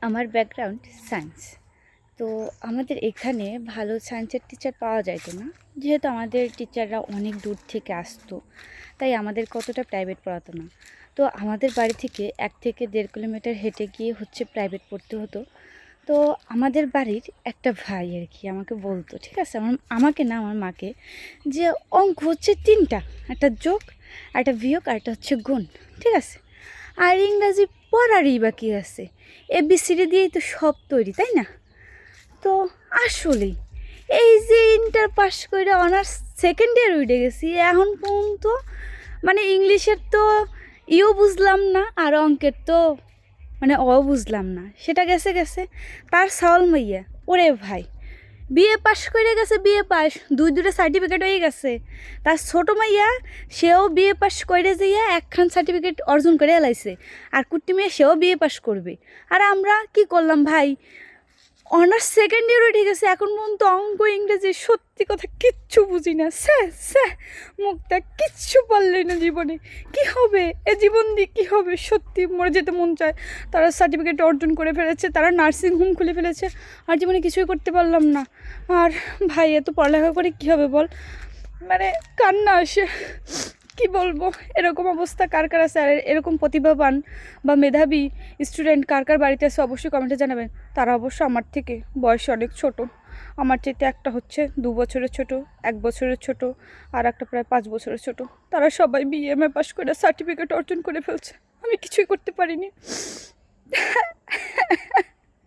আমার background science. তো আমাদের এখানে ভালো সায়েন্সের টিচার পাওয়া যাইতো না, যেহেতু আমাদের টিচাররা অনেক দূর থেকে আসতো, তাই আমাদের কতটা প্রাইভেট পড়াতো না। তো আমাদের বাড়ি থেকে 1 থেকে 1.5 কিলোমিটার হেঁটে গিয়ে প্রাইভেট পড়তে হতো। তো আমাদের বাড়ির একটা ভাই আর কি আমাকে বলতো, ঠিক আছে, আমাকে না, আমার মাকে, যে অঙ্ক হচ্ছে 3টা, একটা যোগ, একটা বিয়োগ, আর একটা হচ্ছে গুণ, ঠিক আছে, আর ইংরাজি পড়ারই বা কী আছে, এবিসিডি দিয়েই তো সব তৈরি, তাই না? তো আসলেই এই যে ইন্টার পাস করে অনার্স সেকেন্ড ইয়ার উঠে গেছি, এখন পর্যন্ত মানে ইংলিশের তো বুঝলাম না, আর অঙ্কের তো মানে বুঝলাম না, সেটা গেছে গেছে। তার সাওয়াল মাইয়া, ওরে ভাই, বিএ পাস করে গেছে, বিএ পাস, দুটো সার্টিফিকেট হয়ে গেছে। তার ছোটো মাইয়া, সেও বিএ পাস করে যাইয়া একখান সার্টিফিকেট অর্জন করে এলাইছে, আর কুট্টি মেয়ে সেও বিএ পাস করবে। আর আমরা কি করলাম ভাই, অনার্স সেকেন্ড ইয়ার উঠে গেছে, এখন পর্যন্ত অঙ্ক ইংরেজি সত্যি কথা কিচ্ছু বুঝি না। মুখটা কিচ্ছু পারলেই না জীবনে। কি হবে এ জীবন দিয়ে, কী হবে, সত্যি মরে যেতে মন চায়। তারা সার্টিফিকেট অর্জন করে ফেলেছে, তারা নার্সিং হোম খুলে ফেলেছে, আর জীবনে কিছুই করতে পারলাম না। আর ভাই, এত পড়ালেখা করে কী হবে বল, মানে কান্না আসে। কি বলবো, এরকম অবস্থা কার কার আছে, আর এরকম প্রতিভাবান বা মেধাবী স্টুডেন্ট কার কার বাড়িতে আছে অবশ্যই কমেন্টে জানাবেন। তারা অবশ্য আমার থেকে বয়সে অনেক ছোট। আমার চাইতে একটা হচ্ছে 2 বছরের ছোট, 1 বছরের ছোট, আর একটা প্রায় 5 বছরের ছোট। তারা সবাই বিএমএ পাস করে সার্টিফিকেট অর্জন করে ফেলছে, আমি কিছুই করতে পারিনি।